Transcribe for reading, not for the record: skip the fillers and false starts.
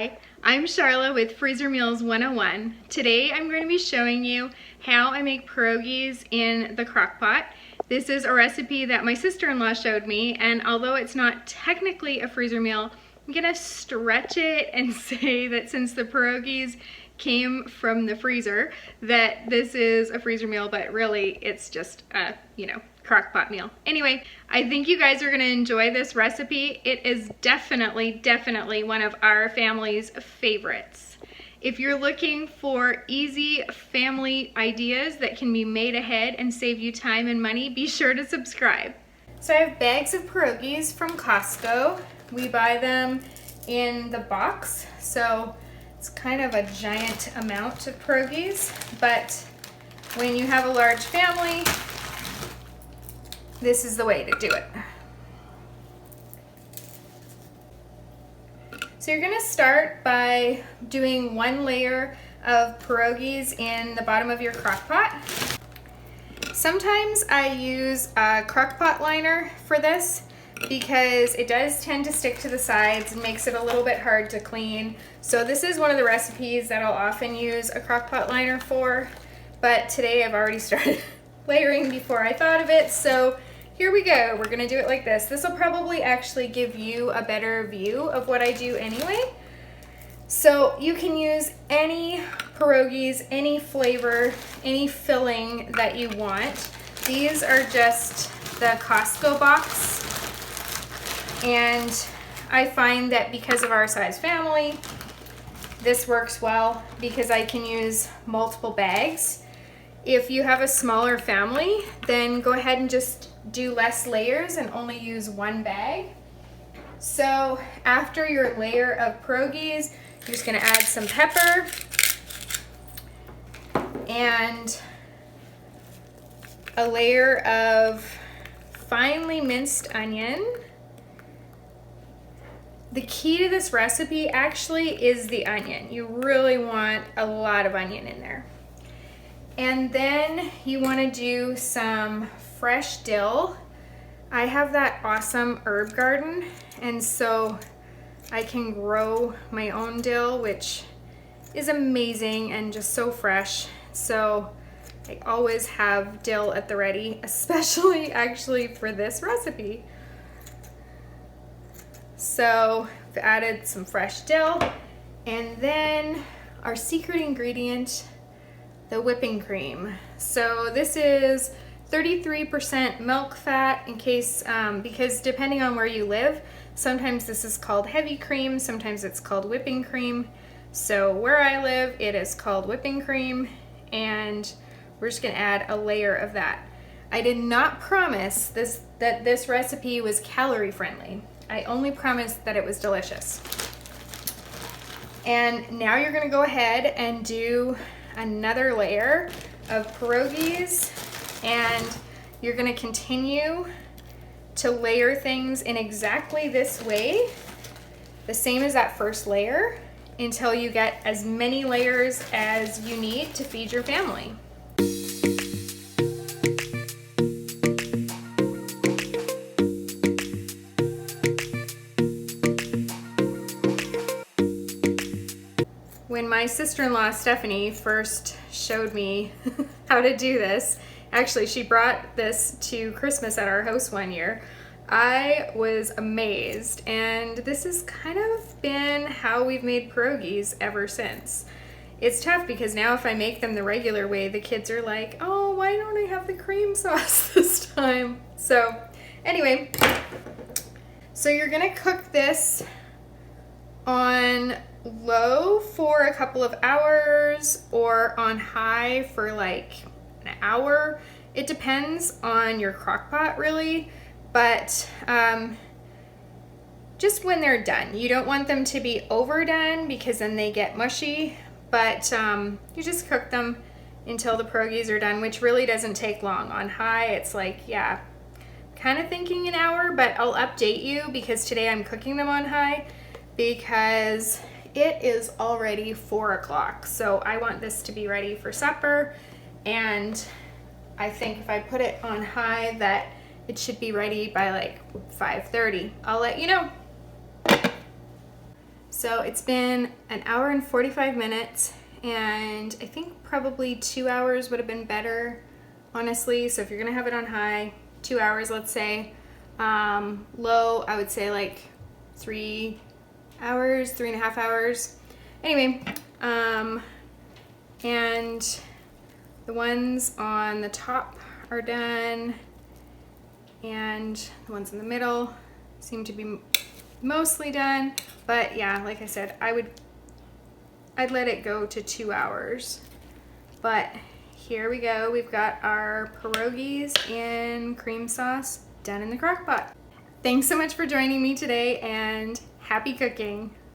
Hi, I'm Charla with Freezer Meals 101. Today I'm going to be showing you how I make pierogies in the crock pot. This is a recipe that my sister-in-law showed me, and although it's not technically a freezer meal, I'm gonna stretch it and say that since the pierogies came from the freezer, that this is a freezer meal, but really it's just a, crock pot meal. Anyway, I think you guys are gonna enjoy this recipe. It is definitely one of our family's favorites. If you're looking for easy family ideas that can be made ahead and save you time and money, be sure to subscribe. So I have bags of pierogies from Costco. We buy them in the box, so it's kind of a giant amount of pierogies, but when you have a large family, this is the way to do it. So you're gonna start by doing one layer of pierogies in the bottom of your crock pot. Sometimes I use a crock pot liner for this because it does tend to stick to the sides and makes it a little bit hard to clean. So this is one of the recipes that I'll often use a crock pot liner for, but today I've already started layering before I thought of it, so here we go. We're gonna do it like this. This will probably actually give you a better view of what I do anyway. So you can use any pierogies, any flavor, any filling that you want. These are just the Costco box. And I find that because of our size family, this works well because I can use multiple bags. If you have a smaller family, then go ahead and just do less layers and only use one bag. So after your layer of pierogies, you're just gonna add some pepper and a layer of finely minced onion. The key to this recipe actually is the onion. You really want a lot of onion in there. And then you want to do some fresh dill. I have that awesome herb garden, and so I can grow my own dill, which is amazing and just so fresh. So I always have dill at the ready, especially actually for this recipe. So I've added some fresh dill, and then our secret ingredient, the whipping cream. So this is 33% milk fat in case, because depending on where you live, sometimes this is called heavy cream, sometimes it's called whipping cream. So where I live, it is called whipping cream, and we're just gonna add a layer of that. I did not promise that this recipe was calorie friendly. I only promised that it was delicious. And now you're gonna go ahead and do another layer of pierogies, and you're gonna continue to layer things in exactly this way, the same as that first layer, until you get as many layers as you need to feed your family. When my sister-in-law Stephanie first showed me how to do this, actually she brought this to Christmas at our house one year, I was amazed, and this has kind of been how we've made pierogies ever since. It's tough because now if I make them the regular way, the kids are like, oh, why don't I have the cream sauce this time? So anyway, so you're gonna cook this on low for a couple of hours or on high for like an hour. It depends on your crock pot really, but just when they're done. You don't want them to be overdone because then they get mushy, but you just cook them until the pierogies are done, which really doesn't take long. On high, it's like, yeah, kind of thinking an hour, but I'll update you because today I'm cooking them on high because it is already 4 o'clock. So I want this to be ready for supper, and I think if I put it on high that it should be ready by like 5:30. I'll let you know. So it's been an hour and 45 minutes, and I think probably 2 hours would have been better, honestly. So if you're gonna have it on high, 2 hours, let's say. Low, I would say like 3 hours, 3.5 hours. Anyway, and the ones on the top are done, and the ones in the middle seem to be mostly done. But yeah, like I said, I'd let it go to 2 hours. But here we go. We've got our pierogies in cream sauce done in the crock pot. Thanks so much for joining me today, and happy cooking.